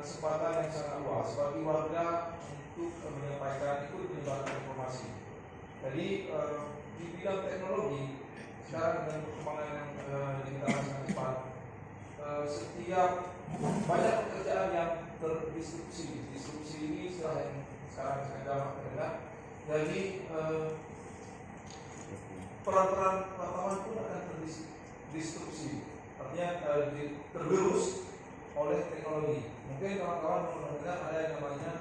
kesempatan yang sangat luas bagi warga untuk menyampaikan ikut menyebarkan informasi. Jadi di bidang teknologi sekarang dengan perkembangan yang digital sangat cepat, setiap banyak pekerjaan yang terdisrupsi. Disrupsi ini istilah yang sekarang sangat jamak terdengar. Jadi peran-peran wartawan pun akan terdisrupsi, artinya tergerus oleh teknologi. Mungkin kawan-kawan mendengar ada yang namanya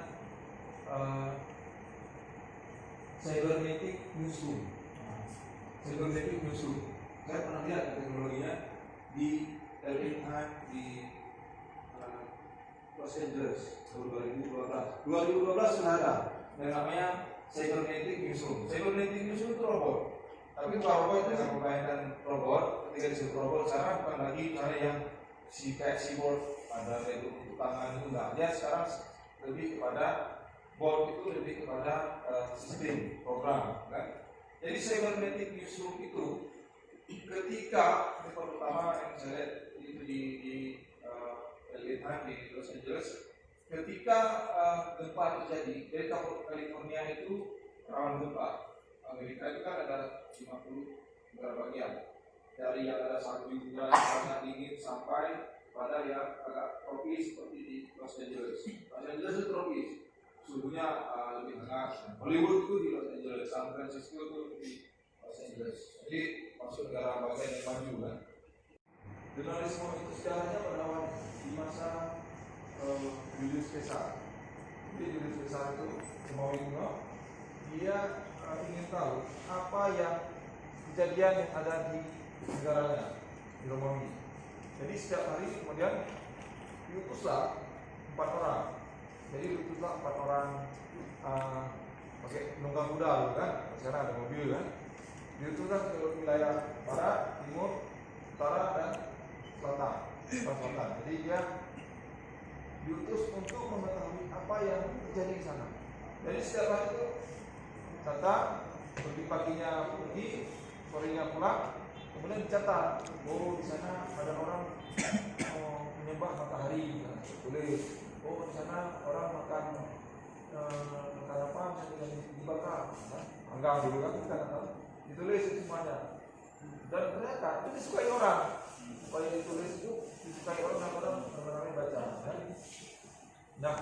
cybernetic newsroom. Cybernetic newsroom. Saya pernah lihat teknologinya di LA Times di Los Angeles tahun 2012. 2012 sudah ada yang namanya cybernetic newsroom. Cybernetic newsroom itu robot. Tapi bukan robot, jangan membayangkan robot. Ketika disebut robot sekarang bukan lagi cara yang kayak keyboard ada untuk tangan itu enggak. Dia sekarang lebih kepada board, itu lebih kepada sistem program, kan? Jadi cybernetic newsroom itu ketika pertama yang saya lihat itu di LA Times di Los Angeles, ketika gempa terjadi, dari California itu rawan gempa. Amerika itu kan ada 50 negara bagian, dari yang ada 1 derajat sangat dingin sampai pada yang agak tropis seperti di Los Angeles. Los Angeles itu tropis, suhunya lebih hangat. Hollywood itu di Los Angeles, San Francisco itu di Los Angeles. Jadi masuk negara bagian yang maju, kan. Jurnalisme itu sejarahnya pada awalnya di masa Julius Caesar. Jadi Julius Caesar itu Romawi kuno, dia ingin tahu apa yang kejadian yang ada di negaranya, di Romawi. Jadi setiap hari kemudian diutuslah 4 orang. Jadi diutuslah 4 orang pakai penunggang kuda, kan? Sekarang ada mobil, kan? Diutuslah ke wilayah barat, timur, utara, dan selatan. Jadi dia diutus untuk mengetahui apa yang terjadi di sana. Jadi setiap hari itu datang, paginya pergi, sorenya pulang, kemudian dicatat, oh di sana ada orang menyembah matahari, tulis. Oh di sana orang makan apa, misalnya dibakar, anggang dulu kan kita nggak tahu, ditulis itu semuanya. Dan ternyata itu disukai orang, supaya ditulis itu disukai orang benar-benar baca. Nah,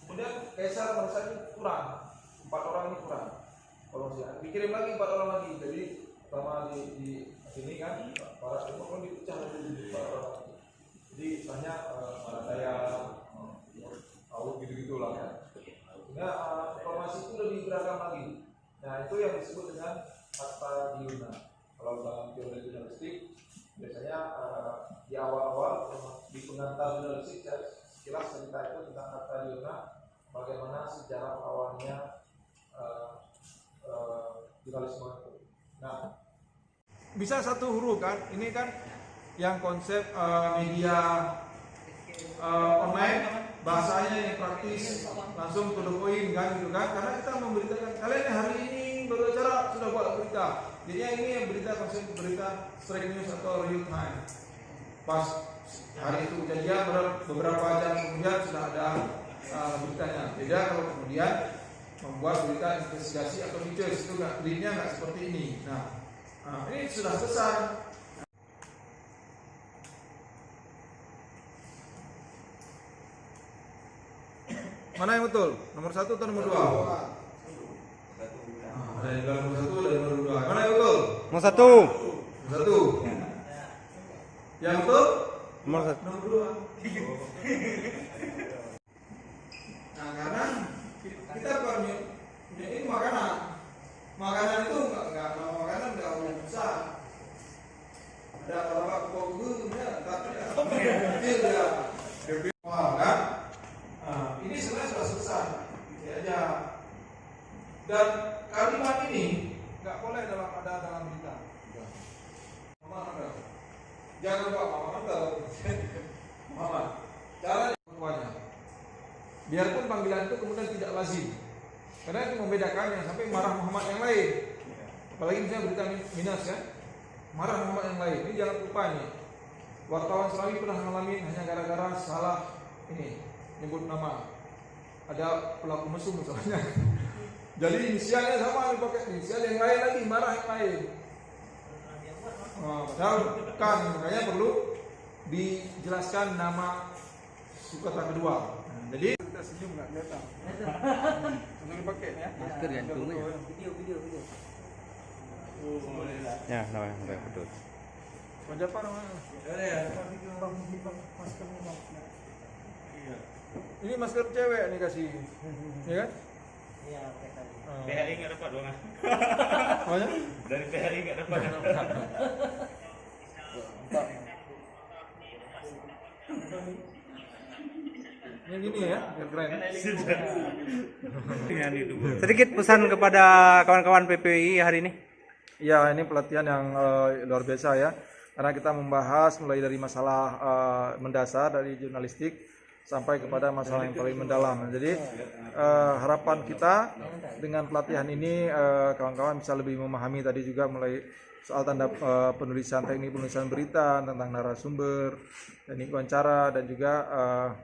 kemudian Kaisar merasa ini kurang. 4 orang ini kurang. Kalau saya dikirim lagi 4 orang lagi. Jadi pertama di sini kan para orang dipecah menjadi 4 orang. Jadi misalnya para daya tahu gitu-gitulah ya. Sehingga informasi itu lebih beragam lagi. Nah, itu yang disebut dengan fakta diuna. Kalau dalam teori jurnalistik biasanya di awal-awal di pengantar jurnalistik sekilas cerita itu tentang fakta diuna, bagaimana sejarah awalnya jurnalisme itu. Nah, bisa satu huruf kan? Ini kan yang konsep media online, bahasanya yang praktis, langsung to the point kan, gitu kan? Karena kita memberitakan kalian hari ini baru acara sudah buat berita. Jadi ini yang berita konsep berita straight news atau real time. Pas hari itu kejadian, beberapa jam kemudian sudah ada beritanya. Beda kalau kemudian membuat berita investigasi atau features, itu leadnya nggak seperti ini. Nah, ini sudah selesai. Mana yang betul? Nomor 1 atau nomor 2? Ada yang bilang nomor 1 dan nomor 2. Mana yang betul? Nomor 1. Nomor 1. Yang betul? Nomor 1. Nomor 2. Nah, karena kita punya ini makanan. Makanan itu enggak makanan enggak bisa. Ada kalau kuku ya, tapi dia wah kan? Ini sebenarnya sudah selesai. Gitu aja. Dan kalimat ini enggak boleh dalam berita. Mama, jangan lupa Mama. Mama. Cara semuanya. Biarpun panggilan itu kemudian tidak lazim. Karena itu membedakan yang sampai marah Muhammad yang lain. Apalagi misalnya berita minus ya. Marah Muhammad yang lain. Ini jangan lupa nih. Wartawan Selawi pernah ngalamin hanya gara-gara salah ini. nyebut nama. Ada pelaku mesum misalnya. Jadi inisialnya sama dipakai, inisial yang lain lagi, marah yang lain. Padahal bukan, makanya perlu dijelaskan nama sukata kedua. Jadi kita senyum nggak kelihatan. Langsung dipakai ya. Masker gantungnya. Video. Ya, namanya betul. Wajah apa namanya? Ini masker cewek nih kasih, ya kan? Iya, pakai tadi. PHRI nggak dapat dong. Apanya? Dari PHRI nggak dapat. Yang gini ya, biar keren. Sedikit pesan kepada kawan-kawan PPI hari ini. Ya, ini pelatihan yang luar biasa ya. Karena kita membahas mulai dari masalah mendasar dari jurnalistik sampai kepada masalah yang paling mendalam. Jadi harapan kita dengan pelatihan ini kawan-kawan bisa lebih memahami tadi juga mulai soal tanda penulisan, teknik penulisan berita, tentang narasumber, teknik wawancara, dan juga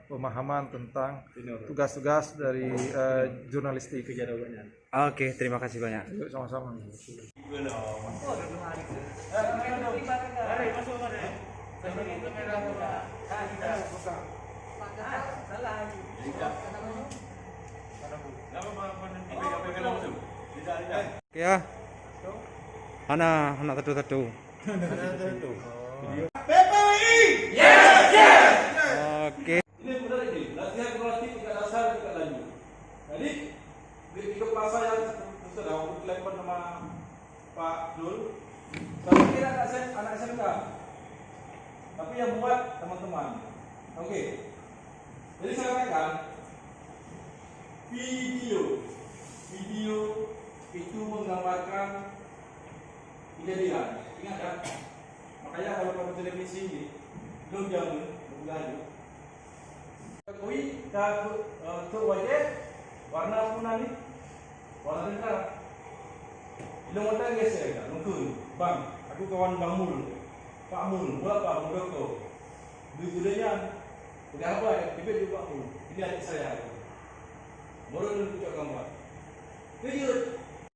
pemahaman tentang tugas-tugas dari jurnalistik. Oke, terima kasih banyak. Yuk, sama-sama. Ya. Anak teduh-teduh. PPI. Oke. Ini benar ini, latihan relatif tingkat dasar dan tingkat lanjut. Jadi di tiga plaza yang sudah aku telepon sama Pak Dul. Tapi kira anak SMK. Tapi yang buat teman-teman. Oke. Jadi saya katakan video itu menggambarkan kejadian. Ingat kan? Makanya kalau kamu televisi ini belum jamin berlalu. Jokowi untuk wajah warna kuning ni, warna merah. Ilmu otak geser kan, mungkin. Bang, aku kawan Bang Mul, Pak Mul, berapa Mul Doko? Dulunya, udah apa ya? Tiba juga Mul. Ini adik saya. Baru dulu kita gambar. Jadi